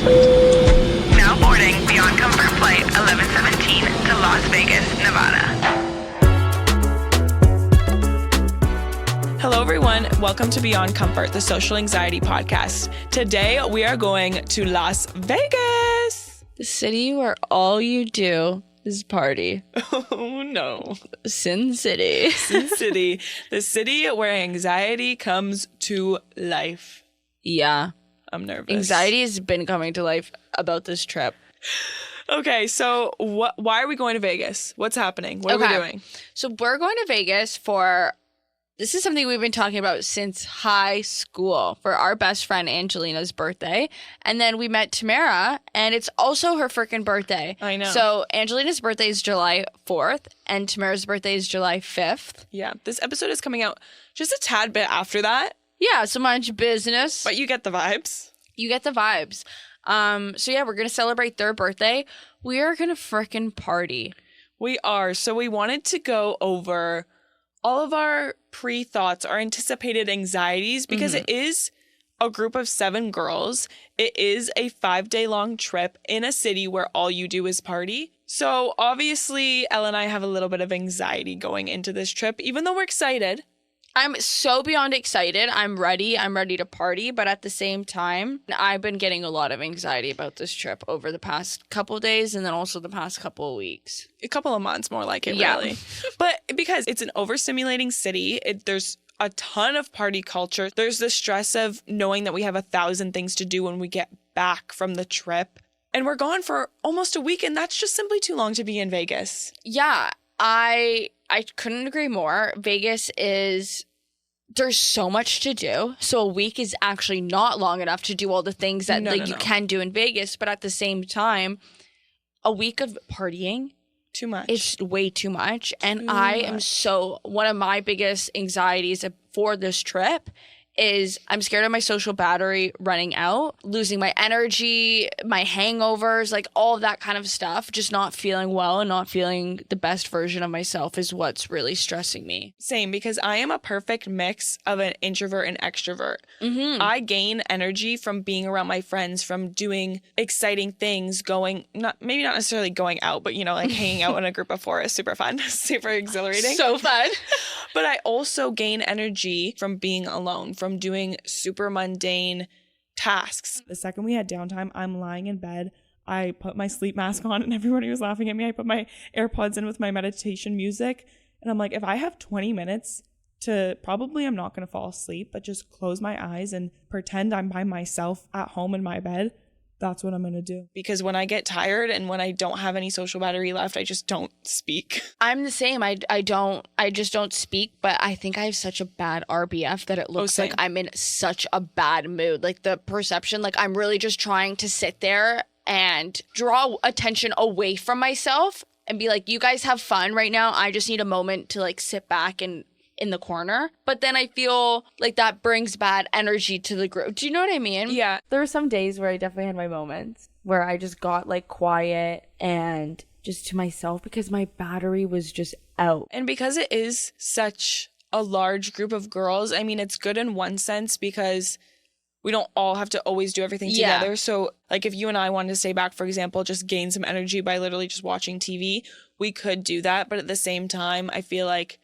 Now boarding Beyond Comfort Flight 1117 to Las Vegas, Nevada. Hello, everyone. Welcome to Beyond Comfort, the social anxiety podcast. Today, we are going to Las Vegas. The city where all you do is party. Oh, no. Sin City. Sin City. The city where anxiety comes to life. Yeah. I'm nervous. Anxiety has been coming to life about this trip. Okay, so why are we going to Vegas? What's happening? What are we doing? So we're going to Vegas for... This is something we've been talking about since high school for our best friend Angelina's birthday. And then we met Tamara, and it's also her freaking birthday. I know. So Angelina's birthday is July 4th, and Tamara's birthday is July 5th. Yeah, this episode is coming out just a tad bit after that. Yeah, so mind your business. But you get the vibes. You get the vibes. So yeah, we're going to celebrate their birthday. We are going to frickin' party. We are. So we wanted to go over all of our pre-thoughts, our anticipated anxieties, because it is a group of 7 girls. It is a 5-day-long trip in a city where all you do is party. So obviously, Elle and I have a little bit of anxiety going into this trip, even though we're excited. I'm so beyond excited. I'm ready. I'm ready to party. But at the same time, I've been getting a lot of anxiety about this trip over the past couple days and then also the past couple of weeks. A couple of months, more like it, Yeah. really. But because it's an overstimulating city, there's a ton of party culture. There's the stress of knowing that we have 1,000 things to do when we get back from the trip. And we're gone for almost a week, and that's just simply too long to be in Vegas. Yeah, I couldn't agree more. Vegas is... There's so much to do. So a week is actually not long enough to do all the things that you can do in Vegas. But at the same time, a week of partying... Too much. It's way too much. And I am so... One of my biggest anxieties for this trip is I'm scared of my social battery running out, losing my energy, my hangovers, like all of that kind of stuff. Just not feeling well and not feeling the best version of myself is what's really stressing me. Same, because I am a perfect mix of an introvert and extrovert. I gain energy from being around my friends, from doing exciting things, maybe not necessarily going out, but, like hanging out in a group of 4 is super fun, super exhilarating. So fun. But I also gain energy from being alone, from doing super mundane tasks. The second we had downtime, I'm lying in bed. I put my sleep mask on and everybody was laughing at me. I put my AirPods in with my meditation music. And I'm like, if I have 20 minutes I'm not going to fall asleep, but just close my eyes and pretend I'm by myself at home in my bed. That's what I'm going to do. Because when I get tired and when I don't have any social battery left, I just don't speak. I'm the same. I just don't speak, but I think I have such a bad RBF that it looks like I'm in such a bad mood. Like the perception, like I'm really just trying to sit there and draw attention away from myself and be like, you guys have fun right now. I just need a moment to like sit back and in the corner. But then I feel like that brings bad energy to the group. Do you know what I mean? Yeah. There were some days where I definitely had my moments where I just got like quiet and just to myself because my battery was just out. And because it is such a large group of girls, I mean, it's good in one sense because we don't all have to always do everything together. So like if you and I wanted to stay back, for example, just gain some energy by literally just watching TV, we could do that. But at the same time, I feel like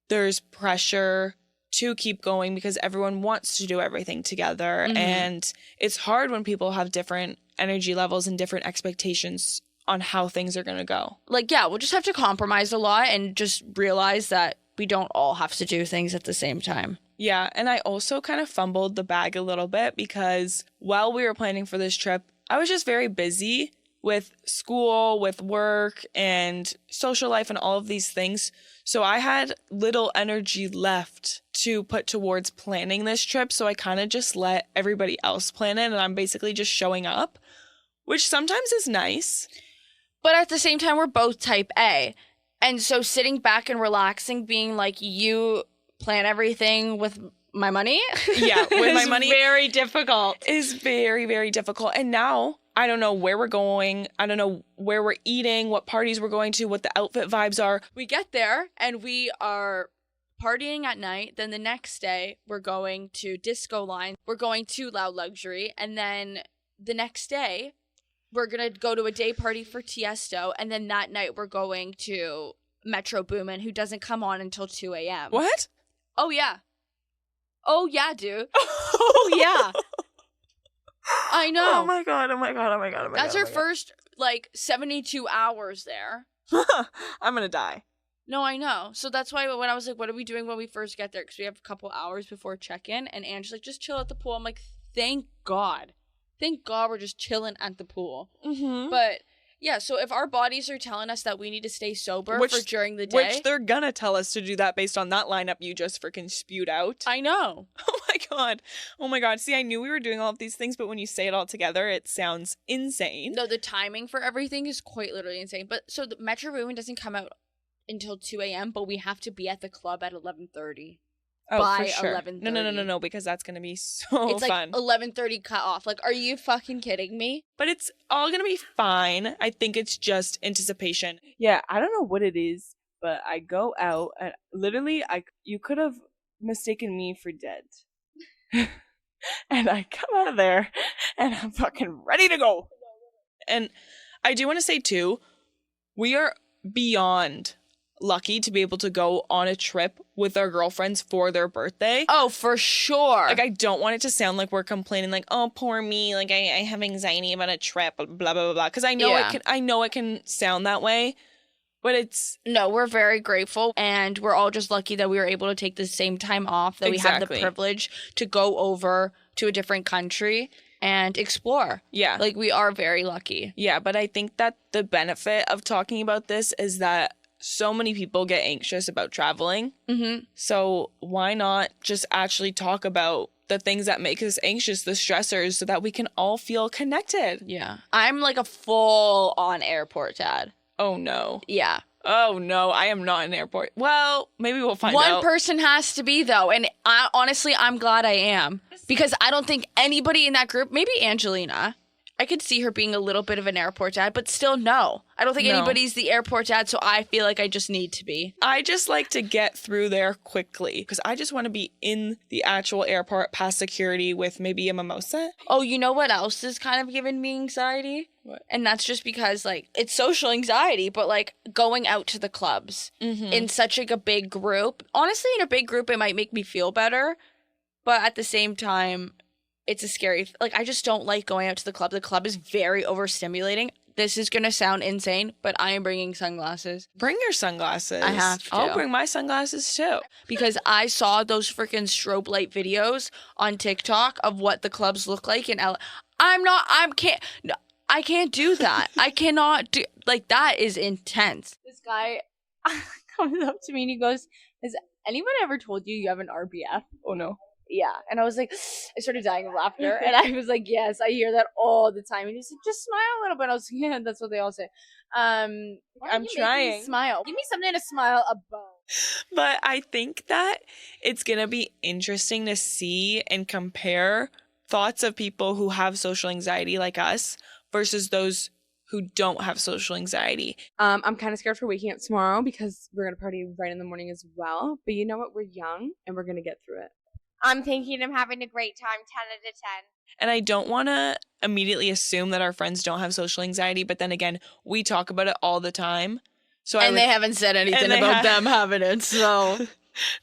there's pressure to keep going because everyone wants to do everything together. And it's hard when people have different energy levels and different expectations on how things are going to go. Like, yeah, we'll just have to compromise a lot and just realize that we don't all have to do things at the same time. Yeah, and I also kind of fumbled the bag a little bit because while we were planning for this trip, I was just very busy with school, with work, and social life and all of these things. So I had little energy left to put towards planning this trip. So I kind of just let everybody else plan it. And I'm basically just showing up, which sometimes is nice. But at the same time, we're both type A. And so sitting back and relaxing, being like, you plan everything with my money. Yeah, with my money. Very difficult. Is very, very difficult. And now I don't know where we're going. I don't know where we're eating, what parties we're going to, what the outfit vibes are. We get there and we are partying at night. Then the next day we're going to Disco Line. We're going to Loud Luxury. And then the next day, we're going to go to a day party for Tiesto, and then that night we're going to Metro Boomin, who doesn't come on until 2 a.m. What? Oh, yeah. Oh, yeah, dude. Oh, yeah. I know. Oh my god. That's our first, 72 hours there. I'm gonna die. No, I know. So that's why when I was like, what are we doing when we first get there? Because we have a couple hours before check-in. And Ange's like, just chill at the pool. I'm like, thank God. Thank God we're just chilling at the pool. Mm-hmm. But, yeah, so if our bodies are telling us that we need to stay sober for during the day. Which they're gonna tell us to do that based on that lineup you just freaking spewed out. I know. Oh my god. See, I knew we were doing all of these things, but when you say it all together, it sounds insane. No, the timing for everything is quite literally insane. But so the Metro Boomin doesn't come out until 2 a.m., but we have to be at the club at 11:30. Oh, by for sure. 11:30. No, because that's gonna be so it's fun. Like 11:30 cut off. Like, are you fucking kidding me? But it's all gonna be fine. I think it's just anticipation. Yeah, I don't know what it is, but I go out and literally you could have mistaken me for dead. And I come out of there and I'm fucking ready to go. And I do want to say too, we are beyond lucky to be able to go on a trip with our girlfriends for their birthday. Oh, for sure. Like, I don't want it to sound like we're complaining, like, oh, poor me, like I have anxiety about a trip, blah blah blah blah. Because I know it can sound that way, but it's no. We're very grateful, and we're all just lucky that we were able to take the same time off. That we have the privilege to go over to a different country and explore. Yeah, like we are very lucky. Yeah, but I think that the benefit of talking about this is that so many people get anxious about traveling. Mm-hmm. So why not just actually talk about the things that make us anxious, the stressors, so that we can all feel connected? Yeah. I'm like a full-on airport dad. Oh, no. Yeah. Oh, no. I am not in airport. Well, maybe we'll find out. One person has to be, though. And honestly, I'm glad I am. Because I don't think anybody in that group, maybe Angelina, I could see her being a little bit of an airport dad, but still no. I don't think anybody's the airport dad, so I feel like I just need to be. I just like to get through there quickly because I just want to be in the actual airport past security with maybe a mimosa. Oh, you know what else is kind of giving me anxiety? What? And that's just because, like, it's social anxiety, but, like, going out to the clubs in such, like, a big group. Honestly, in a big group, it might make me feel better, but at the same time, it's a scary, like, I just don't like going out to the club. The club is very overstimulating. This is going to sound insane, but I am bringing sunglasses. Bring your sunglasses. I have to. I'll bring my sunglasses too. Because I saw those freaking strobe light videos on TikTok of what the clubs look like in LA. I can't do that. I cannot do, like, that is intense. This guy comes up to me and he goes, has anyone ever told you have an RBF? Oh no. Yeah. And I was like, I started dying of laughter. And I was like, yes, I hear that all the time. And he's like, just smile a little bit. I was like, yeah, that's what they all say. I'm trying. Smile. Give me something to smile about. But I think that it's going to be interesting to see and compare thoughts of people who have social anxiety like us versus those who don't have social anxiety. I'm kind of scared for waking up tomorrow because we're going to party right in the morning as well. But you know what? We're young and we're going to get through it. I'm thinking I'm having a great time, 10 out of 10. And I don't want to immediately assume that our friends don't have social anxiety, but then again, we talk about it all the time. So they haven't said anything about them having it, so.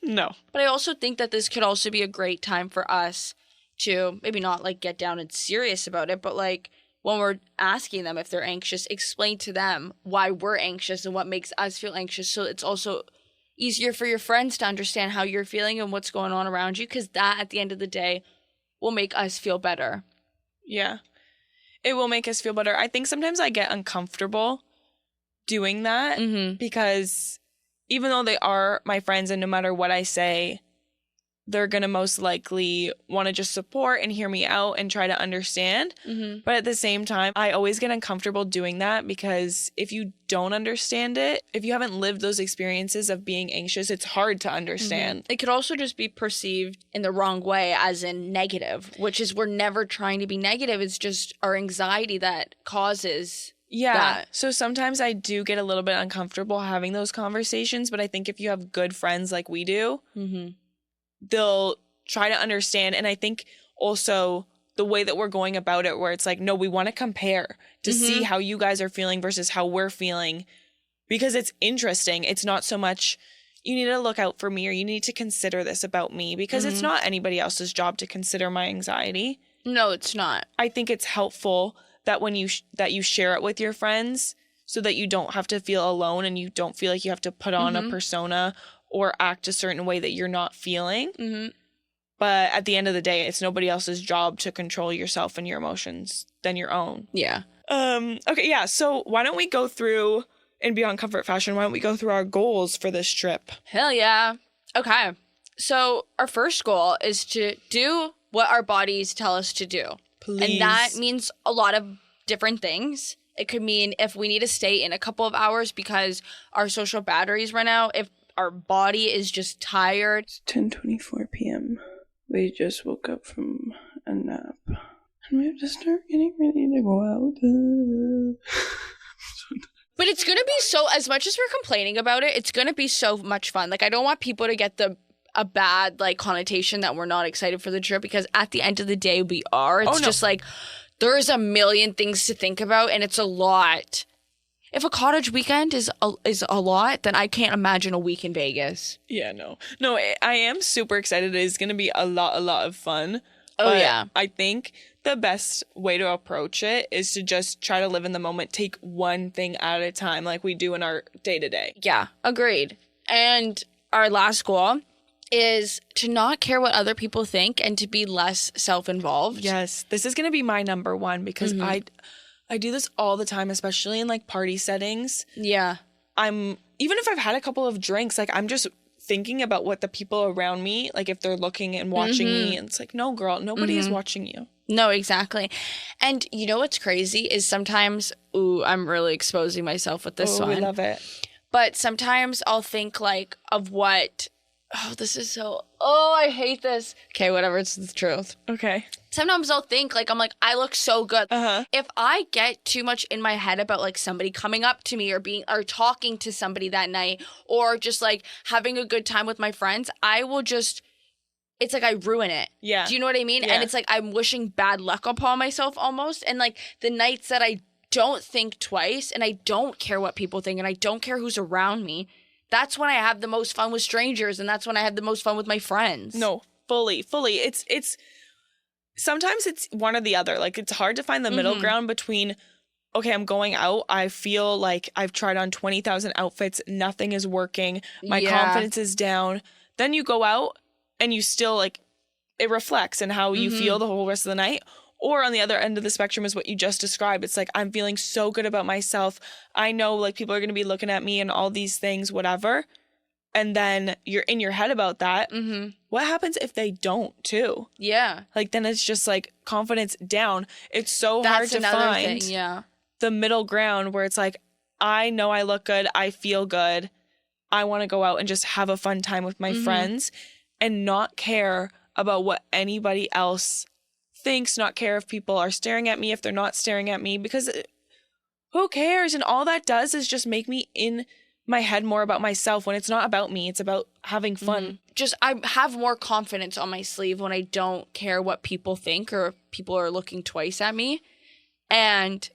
No. But I also think that this could also be a great time for us to maybe not, like, get down and serious about it, but, like, when we're asking them if they're anxious, explain to them why we're anxious and what makes us feel anxious. So it's also easier for your friends to understand how you're feeling and what's going on around you, because that, at the end of the day, will make us feel better. Yeah. It will make us feel better. I think sometimes I get uncomfortable doing that because even though they are my friends and no matter what I say, they're going to most likely want to just support and hear me out and try to understand. But at the same time, I always get uncomfortable doing that because if you don't understand it, if you haven't lived those experiences of being anxious, it's hard to understand. It could also just be perceived in the wrong way, as in negative, which is we're never trying to be negative. It's just our anxiety that causes that. So sometimes I do get a little bit uncomfortable having those conversations, but I think if you have good friends like we do, they'll try to understand. And I think also the way that we're going about it, where it's like, no, we want to compare to see how you guys are feeling versus how we're feeling, because it's interesting. It's not so much you need to look out for me or you need to consider this about me, because it's not anybody else's job to consider my anxiety. No, it's not. I think it's helpful that when you that you share it with your friends, so that you don't have to feel alone and you don't feel like you have to put on a persona or act a certain way that you're not feeling. But at the end of the day, it's nobody else's job to control yourself and your emotions than your own. Yeah. Okay, yeah. So why don't we go through, in Beyond Comfort Fashion, why don't we go through our goals for this trip? Hell yeah. Okay. So our first goal is to do what our bodies tell us to do. Please. And that means a lot of different things. It could mean if we need to stay in a couple of hours because our social batteries run out, if our body is just tired. It's 10:24 p.m. We just woke up from a nap. And we have to start getting ready to go out. But it's going to be so, as much as we're complaining about it, it's going to be so much fun. Like, I don't want people to get a bad, like, connotation that we're not excited for the trip, because at the end of the day, we are. It's just like, there's a million things to think about, and it's a lot. If a cottage weekend is a lot, then I can't imagine a week in Vegas. Yeah, no, I am super excited. It is going to be a lot of fun. Oh, yeah. I think the best way to approach it is to just try to live in the moment, take one thing at a time, like we do in our day-to-day. Yeah, agreed. And our last goal is to not care what other people think and to be less self-involved. Yes, this is going to be my number one, because I do this all the time, especially in like party settings. Yeah. Even if I've had a couple of drinks, like I'm just thinking about what the people around me, like if they're looking and watching me, and it's like, no, girl, nobody is watching you. No, exactly. And you know what's crazy is sometimes, I'm really exposing myself with this one. I love it. But sometimes I'll think like of what, this is so, I hate this. Okay, whatever, it's the truth. Okay. Sometimes I'll think like, I'm like, I look so good. If I get too much in my head about like somebody coming up to me or talking to somebody that night, or just like having a good time with my friends, I will just, it's like I ruin it. Yeah. Do you know what I mean? Yeah. And it's like I'm wishing bad luck upon myself almost. And like the nights that I don't think twice and I don't care what people think and I don't care who's around me, that's when I have the most fun with strangers, and that's when I have the most fun with my friends. No, fully. It's sometimes it's one or the other. Like, it's hard to find the middle ground between, okay, I'm going out, I feel like I've tried on 20,000 outfits, nothing is working, my confidence is down. Then you go out and you still, like, it reflects in how you feel the whole rest of the night. Or on the other end of the spectrum is what you just described. It's like, I'm feeling so good about myself. I know, like, people are going to be looking at me and all these things, whatever. And then you're in your head about that. What happens if they don't, too? Yeah. Like, then it's just, like, confidence down. It's so hard to find the middle ground where it's like, I know I look good. I feel good. I want to go out and just have a fun time with my friends and not care about what anybody else thinks, not care if people are staring at me, if they're not staring at me, because who cares? And all that does is just make me in my head more about myself when it's not about me. It's about having fun. Just, I have more confidence on my sleeve when I don't care what people think or if people are looking twice at me. And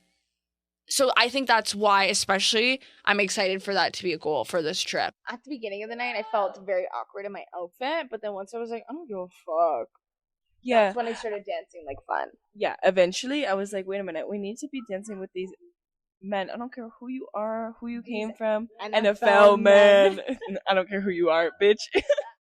so I think that's why, especially, I'm excited for that to be a goal for this trip. At the beginning of the night, I felt very awkward in my outfit, but then once I was like, I don't give a fuck. Yeah. That's when I started dancing like fun. Yeah, eventually I was like, wait a minute, we need to be dancing with these men. I don't care who you are, who you came from. NFL men. I don't care who you are, bitch.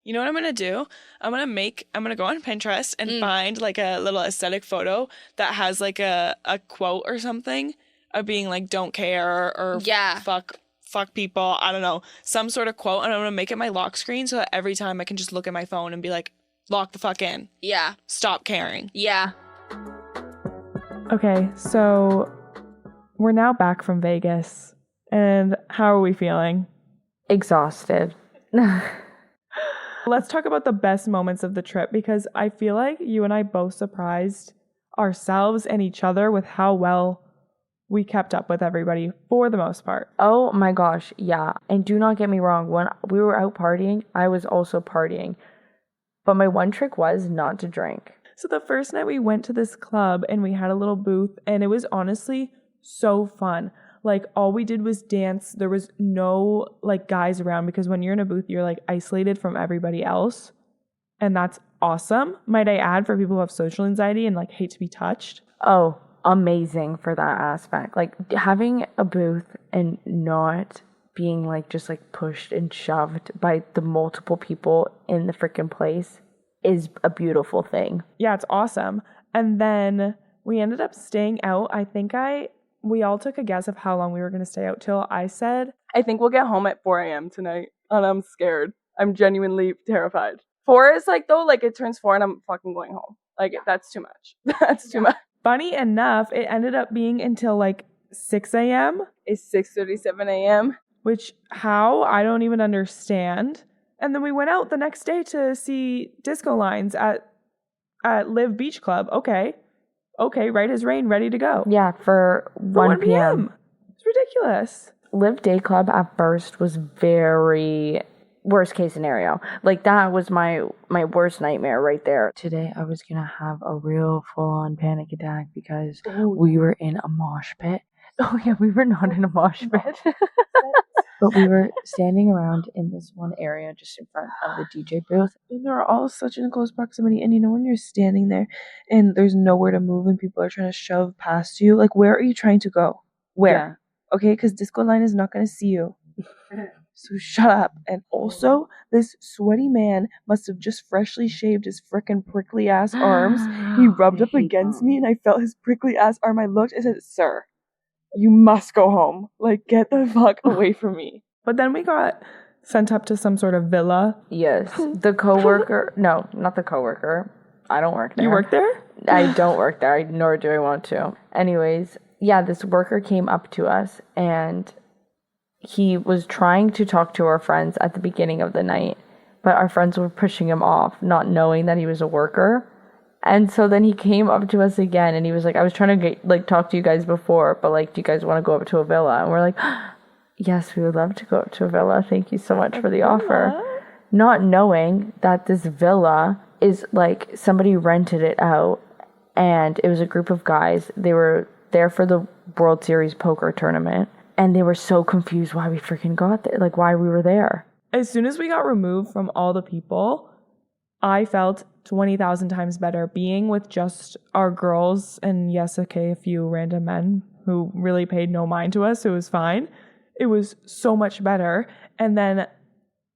You know what I'm going to do? I'm going to go on Pinterest and find like a little aesthetic photo that has like a quote or something of being like, don't care or fuck people. I don't know. Some sort of quote. And I'm going to make it my lock screen so that every time I can just look at my phone and be like, lock the fuck in. Yeah. Stop caring. Yeah. Okay, so we're now back from Vegas. And how are we feeling? Exhausted. Let's talk about the best moments of the trip, because I feel like you and I both surprised ourselves and each other with how well we kept up with everybody for the most part. Oh my gosh, yeah. And do not get me wrong, when we were out partying, I was also partying. But my one trick was not to drink. So the first night we went to this club and we had a little booth, and it was honestly so fun. Like, all we did was dance. There was no like guys around, because when you're in a booth, you're like isolated from everybody else. And that's awesome, might I add, for people who have social anxiety and like hate to be touched. Oh, amazing for that aspect. Like, having a booth and not being like just like pushed and shoved by the multiple people in the freaking place is a beautiful thing. Yeah, it's awesome. And then we ended up staying out. I think we all took a guess of how long we were going to stay out till. I said, I think we'll get home at 4 a.m. tonight, and I'm scared. I'm genuinely terrified. 4 is like, though, like it turns 4 and I'm fucking going home. Like, that's too much. That's too much. funny enough, it ended up being until like 6 a.m. It's 6:37 a.m. Which, how? I don't even understand. And then we went out the next day to see disco lines at Live Beach Club. Okay, right as rain, ready to go. Yeah, for 1 p.m. It's ridiculous. Live Day Club at first was very worst case scenario. Like, that was my worst nightmare right there. Today I was gonna have a real full-on panic attack because we were in a mosh pit. Oh yeah, we were not in a mosh pit. But we were standing around in this one area just in front of the DJ booth. And they're all such in close proximity. And you know, when you're standing there and there's nowhere to move and people are trying to shove past you, like, where are you trying to go? Where? Yeah. Okay, because Disco Line is not going to see you. So shut up. And also, this sweaty man must have just freshly shaved his frickin' prickly ass arms. He rubbed up against me and I felt his prickly ass arm. I looked and said, "Sir, you must go home. Like, get the fuck away from me." But then we got sent up to some sort of villa. Yes. The coworker. No, not the coworker. I don't work there. You work there? I don't work there, nor do I want to. Anyways, yeah, this worker came up to us and he was trying to talk to our friends at the beginning of the night, but our friends were pushing him off, not knowing that he was a worker. And so then he came up to us again and he was like, "I was trying to talk to you guys before, but like, do you guys want to go up to a villa?" And we're like, "Yes, we would love to go up to a villa. Thank you so much for the offer." Not knowing that this villa is like, somebody rented it out and it was a group of guys. They were there for the World Series poker tournament and they were so confused why we freaking got there, like why we were there. As soon as we got removed from all the people, I felt 20,000 times better being with just our girls and, yes, okay, a few random men who really paid no mind to us. It was fine. It was so much better. And then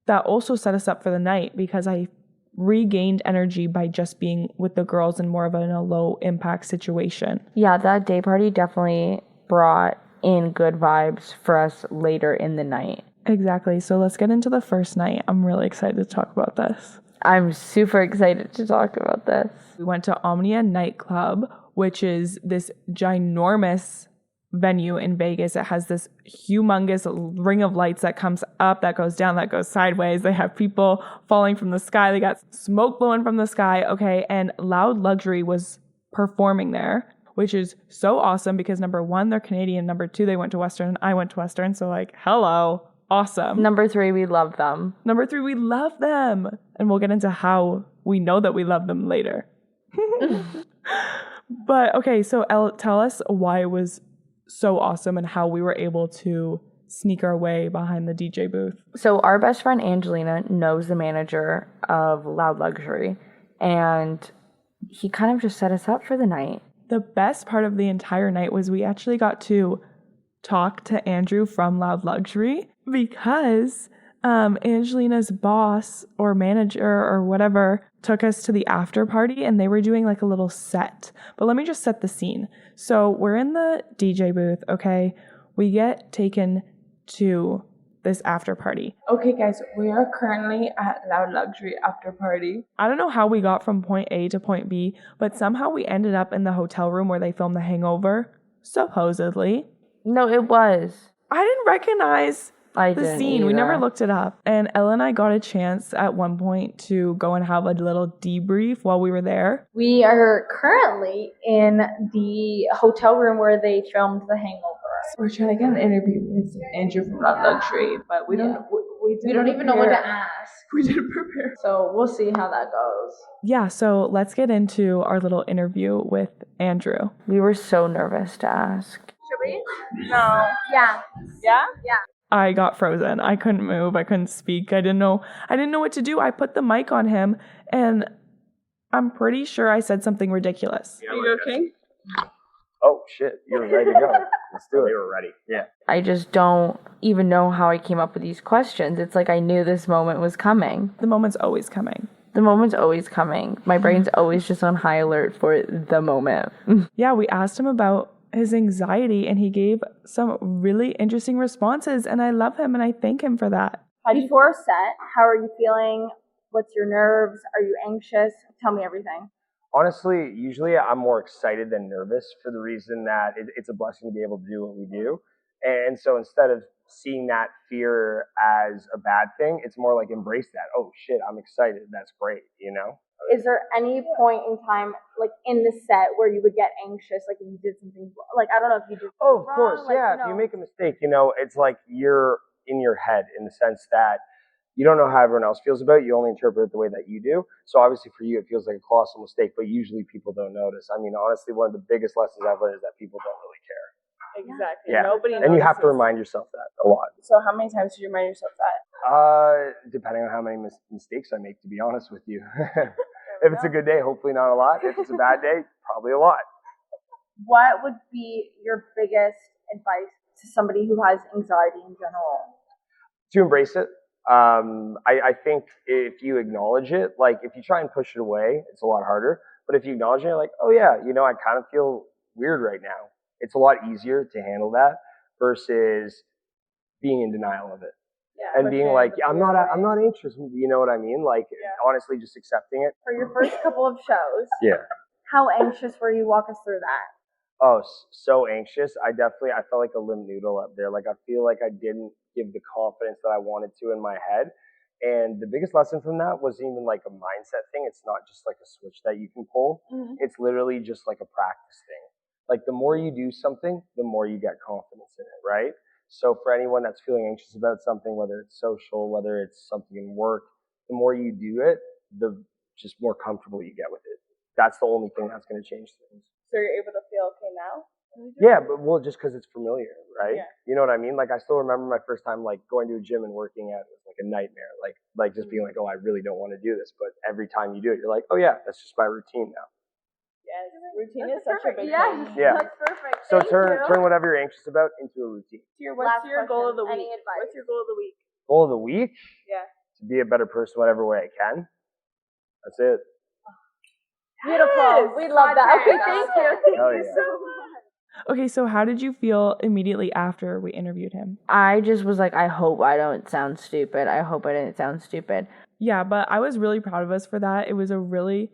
that also set us up for the night because I regained energy by just being with the girls in more of a low impact situation. Yeah, that day party definitely brought in good vibes for us later in the night. Exactly. So let's get into the first night. I'm really excited to talk about this. I'm super excited to talk about this. We went to Omnia Nightclub, which is this ginormous venue in Vegas. It has this humongous ring of lights that comes up, that goes down, that goes sideways. They have people falling from the sky. They got smoke blowing from the sky. Okay. And Loud Luxury was performing there, which is so awesome because number one, they're Canadian. Number two, they went to Western and I went to Western. So like, hello. Awesome. Number three, we love them. Number three, we love them. And we'll get into how we know that we love them later. But okay, so Elle, tell us why it was so awesome and how we were able to sneak our way behind the DJ booth. So our best friend Angelina knows the manager of Loud Luxury, and he kind of just set us up for the night. The best part of the entire night was we actually got to talk to Andrew from Loud Luxury because Angelina's boss or manager or whatever took us to the after party and they were doing like a little set. But let me just set the scene. So we're in the DJ booth, okay? We get taken to this after party. Okay, guys, we are currently at Loud Luxury after party. I don't know how we got from point A to point B, but somehow we ended up in the hotel room where they filmed The Hangover, supposedly. No, it was. I didn't recognize the scene. Either. We never looked it up. And Elle and I got a chance at one point to go and have a little debrief while we were there. We are currently in the hotel room where they filmed The Hangover. We're trying to get an interview with Andrew from Loud Luxury, but we don't We don't even know what to ask. We didn't prepare. So we'll see how that goes. Yeah, so let's get into our little interview with Andrew. We were so nervous to ask. Should we? No. Yeah. Yeah? I got frozen. I couldn't move. I couldn't speak. I didn't know what to do. I put the mic on him and I'm pretty sure I said something ridiculous. Are you okay? Oh, shit. You're ready to go. Let's do it. You were ready. Yeah. I just don't even know how I came up with these questions. It's like I knew this moment was coming. The moment's always coming. The moment's always coming. My brain's always just on high alert for the moment. Yeah, we asked him about his anxiety and he gave some really interesting responses and I love him and I thank him for that. Before set, how are you feeling? What's your nerves? Are you anxious? Tell me everything. Honestly, usually I'm more excited than nervous for the reason that it's a blessing to be able to do what we do. And so instead of seeing that fear as a bad thing, it's more like embrace that. Oh, shit, I'm excited. That's great, you know? Is there any point in time, like in the set, where you would get anxious, like if you did something, like I don't know if you did Oh, of wrong, course, like, yeah. you know. If you make a mistake, you know, it's like you're in your head in the sense that you don't know how everyone else feels about it. You only interpret it the way that you do. So obviously for you, it feels like a colossal mistake, but usually people don't notice. I mean, honestly, one of the biggest lessons I've learned is that people don't really care. Exactly. Yeah. Nobody And you have to notices. remind yourself that a lot. So how many times did you remind yourself that? Depending on how many mistakes I make, to be honest with you. If it's a good day, hopefully not a lot. If it's a bad day, probably a lot. What would be your biggest advice to somebody who has anxiety in general? To embrace it. I think if you acknowledge it, like if you try and push it away, it's a lot harder. But if you acknowledge it, you're like, oh yeah, you know, I kind of feel weird right now. It's a lot easier to handle that versus being in denial of it. Yeah, And being like, I'm not anxious. You know what I mean? Like, honestly, just accepting it. For your first couple of shows, Yeah. how anxious were you? Walk us through that. Oh, so anxious. I felt like a limp noodle up there. Like, I feel like I didn't give the confidence that I wanted to in my head. And the biggest lesson from that was even like a mindset thing. It's not just like a switch that you can pull. Mm-hmm. It's literally just like a practice thing. Like the more you do something, the more you get confidence in it, right? So for anyone that's feeling anxious about something, whether it's social, whether it's something in work, the more you do it, the just more comfortable you get with it. That's the only thing that's going to change things. So you're able to feel okay now? Yeah, but well, just because it's familiar, right? Yeah. You know what I mean? Like I still remember my first time like going to a gym and working out. It was like a nightmare. Like just being like, oh, I really don't want to do this. But every time you do it, you're like, oh yeah, that's just my routine now. Yes, routine is such a big Yeah, thing. Yeah. that's perfect. So Thank turn you. whatever you're anxious about into a routine. What's Last your goal of the question. week? Any advice? What's your goal of the week? Goal of the week? Yeah. To be a better person whatever way I can. That's it. Beautiful. We love that. Okay, thank you. Hell Thank you yeah. so much. Okay, so how did you feel immediately after we interviewed him? I just was like, I hope I don't sound stupid. I hope I didn't sound stupid. Yeah, but I was really proud of us for that. It was a really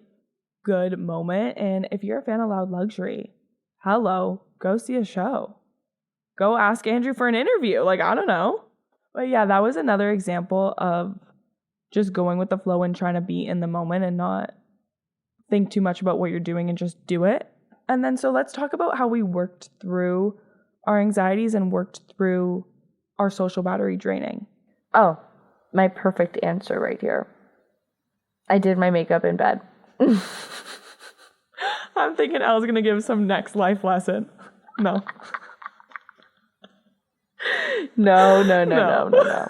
good moment. And if you're a fan of Loud Luxury, hello, go see a show. Go ask Andrew for an interview. Like, I don't know. But yeah, that was another example of just going with the flow and trying to be in the moment and not think too much about what you're doing and just do it. And then so let's talk about how we worked through our anxieties and worked through our social battery draining. Oh, my perfect answer right here. I did my makeup in bed. I'm thinking Elle's going to give some next life lesson. No. No.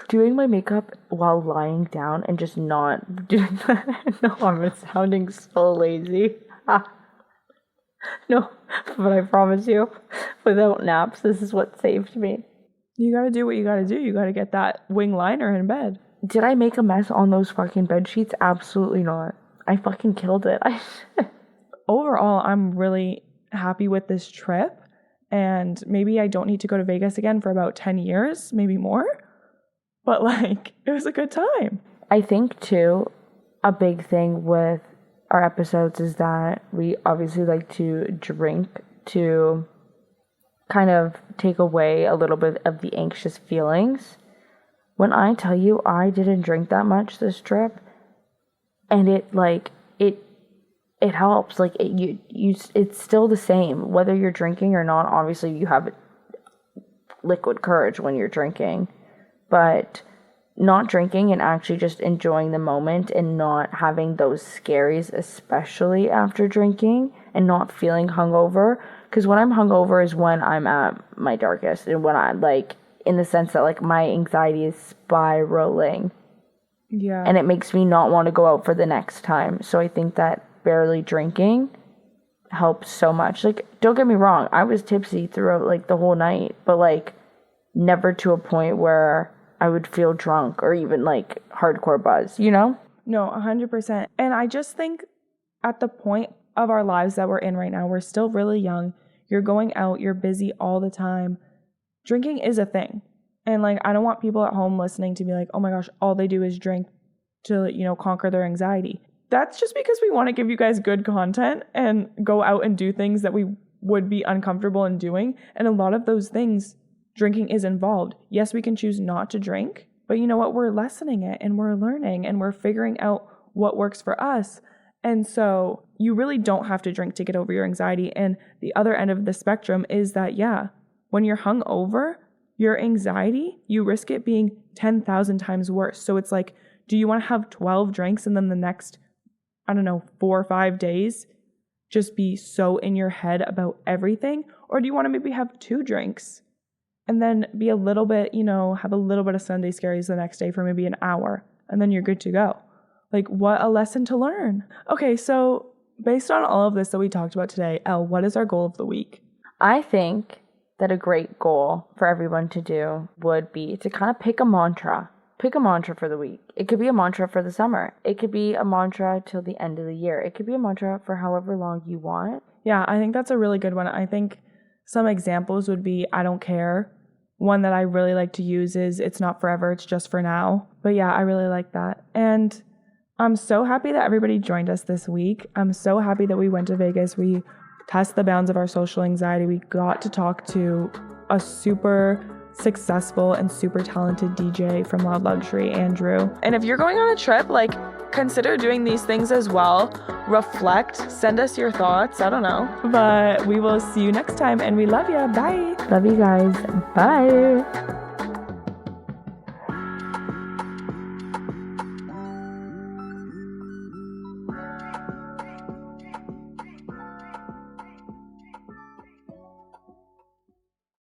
Doing my makeup while lying down and just not doing that. No, I'm sounding so lazy. No, but I promise you, without naps, this is what saved me. You got to do what you got to do. You got to get that wing liner in bed. Did I make a mess on those fucking bed sheets? Absolutely not. I fucking killed it. Overall, I'm really happy with this trip. And maybe I don't need to go to Vegas again for about 10 years, maybe more. But like, it was a good time. I think too, a big thing with our episodes is that we obviously like to drink to kind of take away a little bit of the anxious feelings. When I tell you I didn't drink that much this trip, and it helps. Like it's still the same whether you're drinking or not. Obviously, you have liquid courage when you're drinking, but not drinking and actually just enjoying the moment and not having those scaries, especially after drinking, and not feeling hungover. Because when I'm hungover is when I'm at my darkest, and when I like, in the sense that like my anxiety is spiraling. Yeah. And it makes me not want to go out for the next time. So I think that barely drinking helps so much. Like, don't get me wrong, I was tipsy throughout like the whole night, but like never to a point where I would feel drunk or even like hardcore buzz, you know? No, 100%. And I just think at the point of our lives that we're in right now, we're still really young. You're going out, you're busy all the time. Drinking is a thing. And like, I don't want people at home listening to be like, oh my gosh, all they do is drink to, you know, conquer their anxiety. That's just because we want to give you guys good content and go out and do things that we would be uncomfortable in doing. And a lot of those things, drinking is involved. Yes, we can choose not to drink, but you know what? We're lessening it and we're learning and we're figuring out what works for us. And so you really don't have to drink to get over your anxiety. And the other end of the spectrum is that, yeah, when you're hungover, your anxiety, you risk it being 10,000 times worse. So it's like, do you want to have 12 drinks and then the next, 4 or 5 days just be so in your head about everything? Or do you want to maybe have 2 drinks and then be a little bit, have a little bit of Sunday scaries the next day for maybe an hour, and then you're good to go? Like, what a lesson to learn. Okay, so based on all of this that we talked about today, Elle, what is our goal of the week? I think that a great goal for everyone to do would be to kind of pick a mantra. Pick a mantra for the week. It could be a mantra for the summer. It could be a mantra till the end of the year. It could be a mantra for however long you want. Yeah, I think that's a really good one. I think some examples would be, I don't care. One that I really like to use is, it's not forever, it's just for now. But yeah, I really like that. And I'm so happy that everybody joined us this week. I'm so happy that we went to Vegas. We tested the bounds of our social anxiety. We got to talk to a super successful and super talented DJ from Loud Luxury, Andrew. And if you're going on a trip, consider doing these things as well. Reflect, send us your thoughts. I don't know. But we will see you next time, and we love you. Bye. Love you guys. Bye.